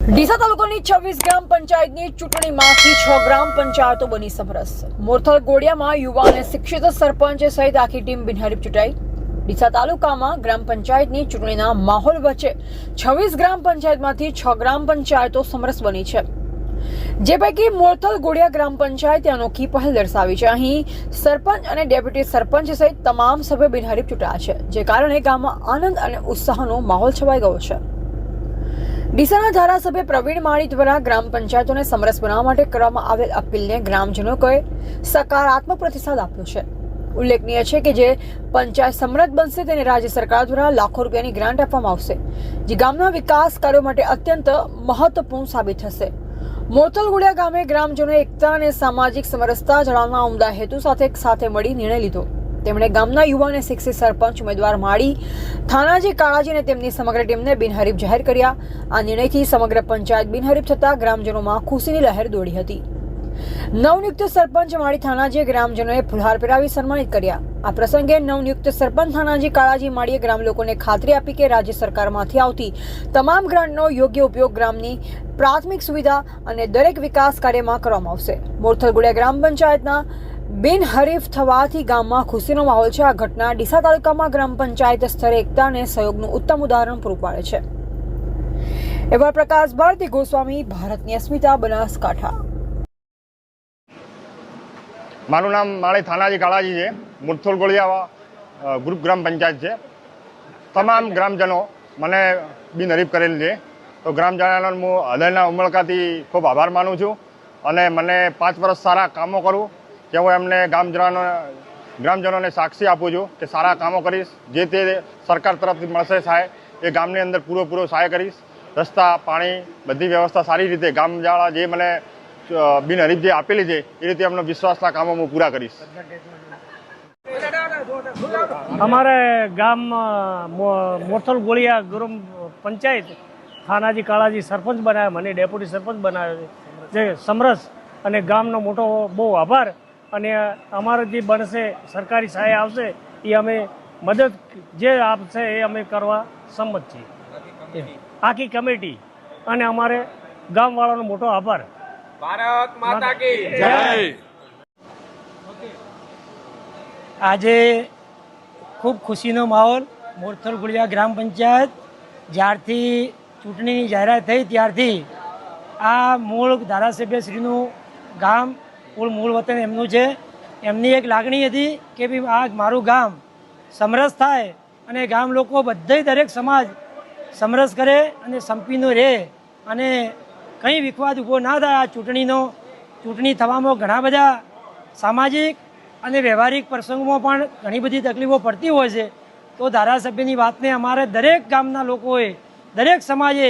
ડીસા તાલુકાની 26 ગ્રામ પંચાયતની ચૂંટણીમાંથી 6 ગ્રામ પંચાયતો બની સમરસ। મોરથલ ગોડિયામાં યુવા અને શિક્ષિત સરપંચ સહિત આખી ટીમ બિનહરીફ ચૂંટાઈ। ડીસા તાલુકામાં ગ્રામ પંચાયતની ચૂંટણીના માહોલ વચ્ચે 26 ગ્રામ પંચાયતમાંથી 6 ગ્રામ પંચાયતો સમરસ બની છે, જે પૈકી મોરથલ ગોડિયા ગ્રામ પંચાયતે અનોખી પહેલ દર્શાવી છે। અહીં સરપંચ અને ડેપ્યુટી સરપંચ સહિત તમામ સભ્યો બિનહરીફ ચૂંટાયા છે, જે કારણે ગામમાં આનંદ અને ઉત્સાહનો માહોલ છવાઈ ગયો છે। ડીસાના ધારાસભ્ય પ્રવીણ માળી દ્વારા ગ્રામ પંચાયતોને સમરસ બનાવવા માટે કરવામાં આવેલ અપીલને ગ્રામજનોએ સકારાત્મક પ્રતિસાદ આપ્યો છે। ઉલ્લેખનીય છે કે જે પંચાયત સમૃદ્ધ બનશે તેને રાજ્ય સરકાર દ્વારા લાખો રૂપિયાની ગ્રાન્ટ આપવામાં આવશે, જે ગામના વિકાસ કાર્યો માટે અત્યંત મહત્વપૂર્ણ સાબિત થશે। મોરથલ ગોડિયા ગામે ગ્રામજનોએ એકતા અને સામાજિક સમરસતા જાળવવાના ઉમદા હેતુ સાથે મળી નિર્ણય લીધો। તેમણે ગામના યુવા અને શિક્ષિત સરપંચ ઉમેદવાર માળી, થાનાજી, કાળાજી અને તેમની સમગ્ર ટીમને બિનહરીફ જાહેર કર્યા। આ નિર્ણયથી સમગ્ર પંચાયત બિનહરીફ થતા ગ્રામજનોમાં ખુશીની લહેર દોડી હતી। નવનિયુક્ત સરપંચ માળી, થાનાજીએ ગ્રામજનોએ ફુલહાર પહેરાવી સન્માનિત કર્યા। આ પ્રસંગે નવનિયુક્ત સરપંચ થાનાજી, કાળાજી માળીએ ગ્રામ લોકોને ખાતરી આપી કે રાજ્ય સરકારમાંથી આવતી તમામ ગ્રાન્ટનો યોગ્ય ઉપયોગ ગ્રામની પ્રાથમિક સુવિધા અને દરેક વિકાસ કાર્યમાં કરવામાં આવશે। મોરથલ ગોડિયા ગ્રામ પંચાયતના બિનહરીફ થવાથી ગામમાં ખુશીનો માહોલ છે। આ ઘટના ડીસા તાલુકામાં ગ્રામ પંચાયત સ્તરે એકતા અને સહયોગનું ઉત્તમ ઉદાહરણ પૂરું પાડે છે। એવા પ્રકાશ ભારતી ગોસ્વામી, ભારતની અસ્મિતા, બનાસકાંઠા। મારું નામ માળી, થાનાજી, કાળાજી છે। મોરથલ ગોડિયા ગ્રુપ ગ્રામ પંચાયત છે। તમામ ગ્રામજનો મને બિનહરીફ કરેલ છે, તો ગ્રામજનોનો હું હૃદયના ઉમળકાથી ખૂબ આભાર માનું છું અને મને 5 વર્ષ સારા કામો કરું કે હું એમને ગ્રામજનોને સાક્ષી આપું છું કે સારા કામો કરીશ, જે તે સરકાર તરફથી મળશે સહાય એ ગામની અંદર પૂરો સહાય કરીશ। રસ્તા, પાણી, બધી વ્યવસ્થા સારી રીતે ગામવાળા જે મને બિનહરીફ જે આપેલી છે એ રીતે એમનો વિશ્વાસના કામો હું પૂરા કરીશ। हमारे गाम मोरथल गोड़िया ग्राम पंचायत थानाजी, काळाजी सरपंच बनाया, मैंने डेप्यूटी सरपंच बनाया जे समरस અને ગામનો મોટો બહુ આભાર। અને અમારે જે બનશે સરકારી સહાય આવશે એ અમે મદદ જે આપશે એ અમે કરવા સંમત છીએ, આખી કમિટી અને અમારે ગામવાળાનો મોટો આભાર। ભારત માતા કી જય। આજે ખૂબ ખુશીનો માહોલ મોરથલ ગોડિયા ગ્રામ પંચાયત જ્યારથી ચૂંટણીની જાહેરાત થઈ ત્યારથી આ મૂળ ધારાસભ્યશ્રીનું ગામ મૂળ વતન એમનું છે। એમની એક લાગણી હતી કે ભાઈ આ મારું ગામ સમરસ થાય અને ગામ લોકો બધે દરેક સમાજ સમરસ કરે અને સંપીનો રહે અને કંઈ વિખવાદ ઊભો ના થાય। આ ચૂંટણી થવામાં ઘણા બધા સામાજિક અને વ્યવહારિક પ્રસંગોમાં પણ ઘણી બધી તકલીફો પડતી હોય છે, તો ધારાસભ્યની વાતને અમારે દરેક ગામના લોકોએ, દરેક સમાજે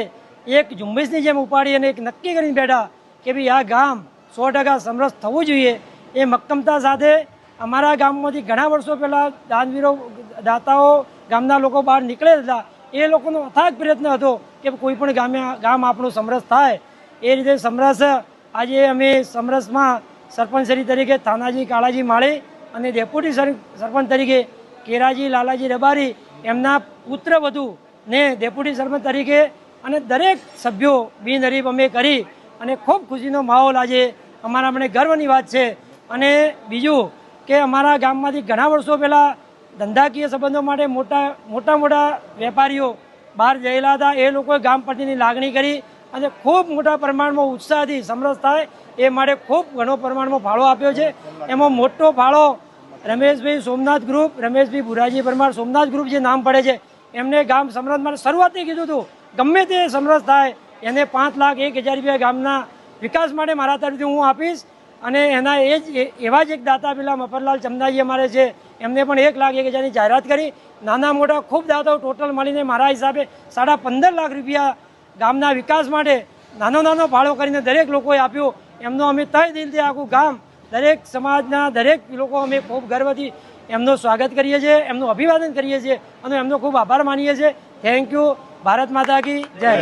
એક ઝુંબેશની જેમ ઉપાડી અને એક નક્કી કરીને બેઠા કે ભાઈ આ ગામ 100% સમરસ થવું જોઈએ। એ મક્કમતા સાથે અમારા ગામમાંથી ઘણા વર્ષો પહેલાં દાનવીરો, દાતાઓ, ગામના લોકો બહાર નીકળેલા હતા, એ લોકોનો અથાગ પ્રયત્ન હતો કે કોઈ પણ ગામ આપણું સમરસ થાય। એ રીતે સમરસ આજે અમે સમરસમાં સરપંચશ્રી તરીકે થાનાજી, કાળાજી માળી અને ડેપ્યુટી સરપંચ તરીકે કેરાજી, લાલાજી રબારી એમના પુત્ર વધુને ડેપ્યુટી સરપંચ તરીકે અને દરેક સભ્યો બિનહરીફ અમે કરી અને ખૂબ ખુશીનો માહોલ આજે અમારા મને ગર્વની વાત છે। અને બીજું કે અમારા ગામમાંથી ઘણા વર્ષો પહેલાં ધંધાકીય સંબંધો માટે મોટા વેપારીઓ બહાર ગયેલા હતા, એ લોકોએ ગામ પ્રત્યેની લાગણી કરી અને ખૂબ મોટા પ્રમાણમાં ઉત્સાહથી સમરસ થાય એ માટે ખૂબ ઘણો પ્રમાણમાં ફાળો આપ્યો છે। એમાં મોટો ફાળો રમેશભાઈ સોમનાથ ગ્રુપ, રમેશભાઈ ભુરાજી પરમાર સોમનાથ ગ્રુપ જે નામ પડે છે, એમને ગામ સમરસ માટે શરૂઆતથી કીધું હતું ગમે તે સમરસ થાય એને 5,01,000 રૂપિયા ગામના વિકાસ માટે મારા તરફથી હું આપીશ। અને એના એવા જ એક દાતા પેલા મફરલાલ ચમદાજી અમારે છે, એમને પણ 1,01,000ની જાહેરાત કરી। નાના મોટા ખૂબ દાતાઓ ટોટલ મળીને મારા હિસાબે 15.5 લાખ રૂપિયા ગામના વિકાસ માટે નાનો ફાળો કરીને દરેક લોકોએ આપ્યો। એમનો અમે તહે દિલથી આખું ગામ, દરેક સમાજના દરેક લોકો અમે ખૂબ ગર્વથી એમનું સ્વાગત કરીએ છીએ, એમનું અભિવાદન કરીએ છીએ અને એમનો ખૂબ આભાર માનીએ છીએ। Thank you. ભારત માતા કી જય।